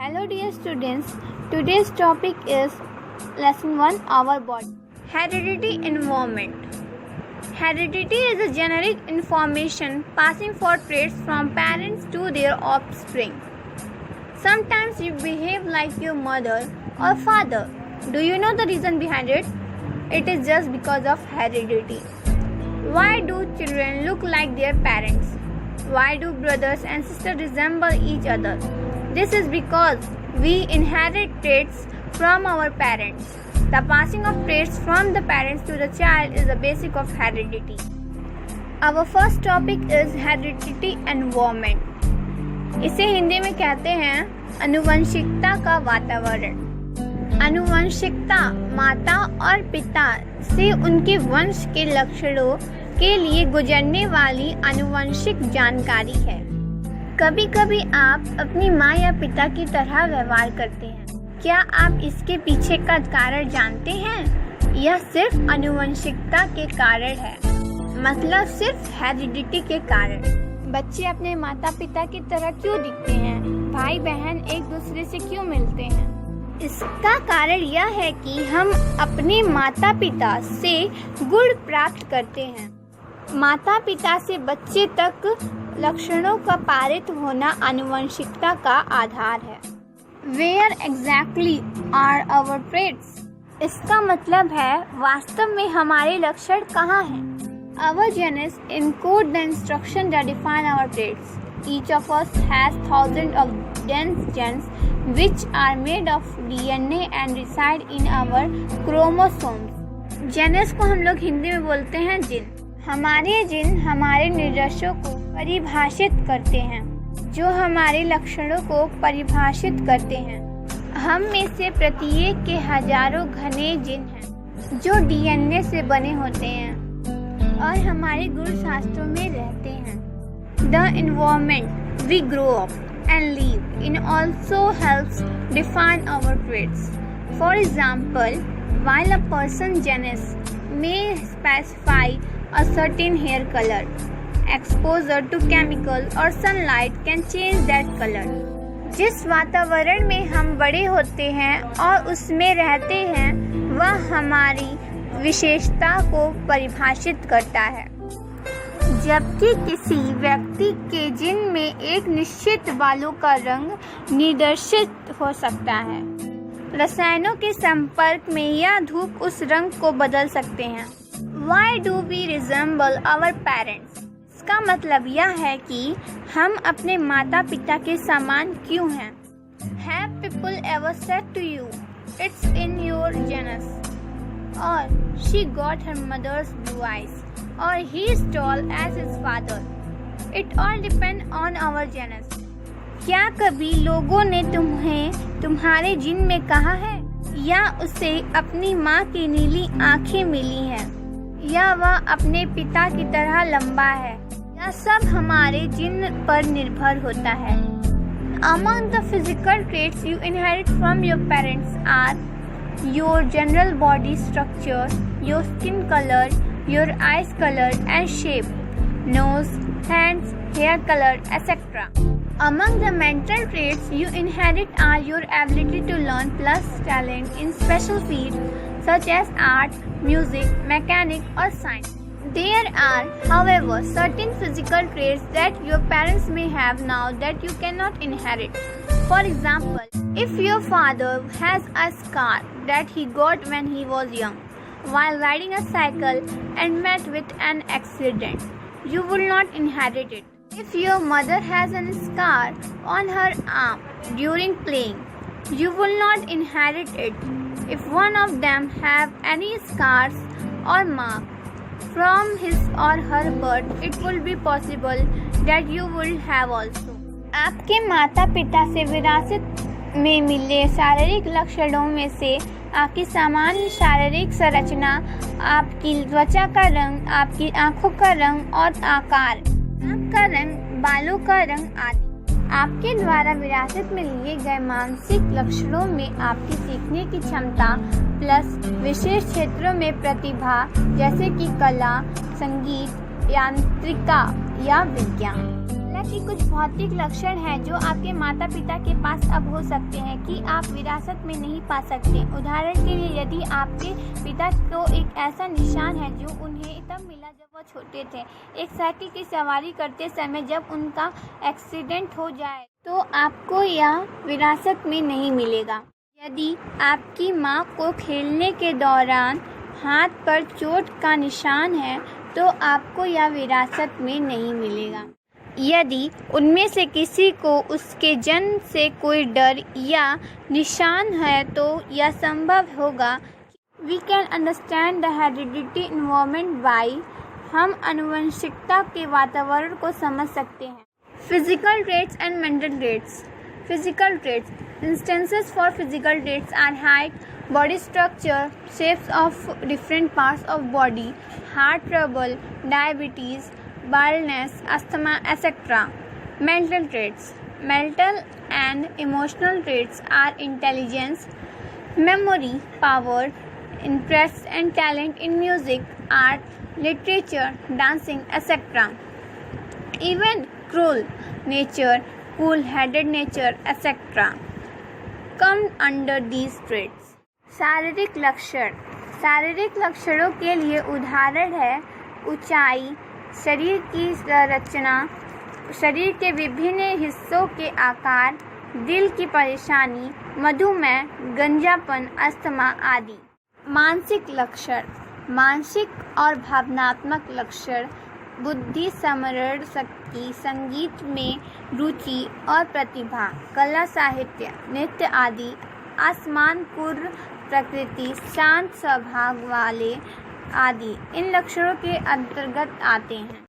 Hello dear students, today's topic is lesson 1 our body. Heredity environment. Heredity is a generic information passing for traits from parents to their offspring. Sometimes you behave like your mother or father. Do you know the reason behind it? It is just because of heredity. Why do children look like their parents? Why do brothers and sisters resemble each other? This is because we inherit traits from our parents. The passing of traits from the parents to the child is the basic of heredity. Our first topic is heredity environment. इसे हिंदी में कहते हैं आनुवंशिकता का वातावरण। आनुवंशिकता माता और पिता से उनके वंश के लक्षणों के लिए गुजरने वाली आनुवंशिक जानकारी है। कभी कभी आप अपनी माँ या पिता की तरह व्यवहार करते हैं। क्या आप इसके पीछे का कारण जानते हैं? यह सिर्फ आनुवंशिकता के कारण है, मतलब सिर्फ हेरिडिटी के कारण। बच्चे अपने माता पिता की तरह क्यों दिखते हैं? भाई बहन एक दूसरे से क्यों मिलते हैं? इसका कारण यह है कि हम अपने माता पिता से गुण प्राप्त करते हैं। माता पिता से बच्चे तक लक्षणों का पारित होना आनुवंशिकता का आधार है। Where exactly are our traits? इसका मतलब है वास्तव में हमारे लक्षण कहाँ हैं? Our genes encode the instruction that define our traits. Each of us has thousands of dense genes which are made of DNA and reside in our chromosomes. Genes को हम लोग हिंदी में बोलते हैं जिन। हमारे जिन हमारे निर्देशों को परिभाषित करते हैं, जो हमारे लक्षणों को परिभाषित करते हैं। हम में से प्रत्येक के हजारों घने जिन हैं जो डीएनए से बने होते हैं और हमारे गुणशास्त्रों में रहते हैं। The environment we grow up and live in also helps define our traits. For example, while a person's genes may specify a certain hair color, exposure to chemicals or sunlight can change that color. जिस वातावरण में हम बड़े होते हैं और उसमें रहते हैं, वह हमारी विशेषता को परिभाषित करता है। जबकि किसी व्यक्ति के जिन में एक निश्चित बालों का रंग निर्देशित हो सकता है। रसायनों के संपर्क में या धूप उस रंग को बदल सकते हैं। Why do we resemble our parents? इसका मतलब यह है कि हम अपने माता पिता के समान क्यों हैं? Have people ever said to you, "It's in your genes," or "She got her mother's blue eyes," or "He is tall as his father"? It all depends on our genes. क्या कभी लोगों ने तुम्हें तुम्हारे जिन में कहा है, या उसे अपनी माँ की नीली आँखें मिली हैं, या वह अपने पिता की तरह लंबा है? यह सब हमारे जिन पर निर्भर होता है। Among the physical traits you inherit from your parents are your general body structure, your skin color, your eyes color and shape, nose, hands, hair color, etc. Among the mental traits you inherit are your ability to learn plus talent in special fields such as art, music, mechanics or science. There are, however, certain physical traits that your parents may have now that you cannot inherit. For example, if your father has a scar that he got when he was young while riding a cycle and met with an accident, you will not inherit it. If your mother has a scar on her arm during playing, you will not inherit it. If one of them have any scars or marks from his or her birth, it will be possible that you will have also. आपके माता पिता से विरासत में मिले शारीरिक लक्षणों में से आपकी सामान्य शारीरिक संरचना, आपकी त्वचा का रंग, आपकी आँखों का रंग और आकार, आँख का रंग, बालों का रंग आदि। आपके द्वारा विरासत में लिए गए मानसिक लक्षणों में आपकी सीखने की क्षमता प्लस विशेष क्षेत्रों में प्रतिभा जैसे कि कला, संगीत, यांत्रिका या विज्ञान। हालांकि कुछ भौतिक लक्षण हैं जो आपके माता पिता के पास अब हो सकते हैं कि आप विरासत में नहीं पा सकते। उदाहरण के लिए, यदि आपके पिता को एक ऐसा निशान है जो उन्हें तब मिला जब वह छोटे थे, एक साइकिल की सवारी करते समय जब उनका एक्सीडेंट हो जाए, तो आपको यह विरासत में नहीं मिलेगा। यदि आपकी माँ को खेलने के दौरान हाथ पर चोट का निशान है, तो आपको यह विरासत में नहीं मिलेगा। यदि उनमें से किसी को उसके जन्म से कोई डर या निशान है, तो यह संभव होगा। We can understand the hereditary environment by हम आनुवंशिकता के वातावरण को समझ सकते हैं। Physical traits and mental traits. Physical traits. Instances for physical traits are height, body structure, shapes of different parts of body, heart trouble, diabetes, baldness, asthma, etc. Mental traits. Mental and emotional traits are intelligence, memory, power, interest and talent in music, art, literature, dancing, etc. Even cruel nature, cool-headed nature, etc. come under these traits. शारीरिक लक्षण. शारीरिक लक्षणों के लिए उदाहरण है ऊंचाई, शरीर की संरचना, शरीर के विभिन्न हिस्सों के आकार, दिल की परेशानी, मधुमेह, गंजापन, अस्थमा आदि. मानसिक लक्षण. मानसिक और भावनात्मक लक्षण बुद्धि, स्मरण शक्ति, संगीत में रुचि और प्रतिभा, कला, साहित्य, नृत्य आदि. आसमान, कुर्र प्रकृति, शांत स्वभाव वाले आदि इन लक्षणों के अंतर्गत आते हैं.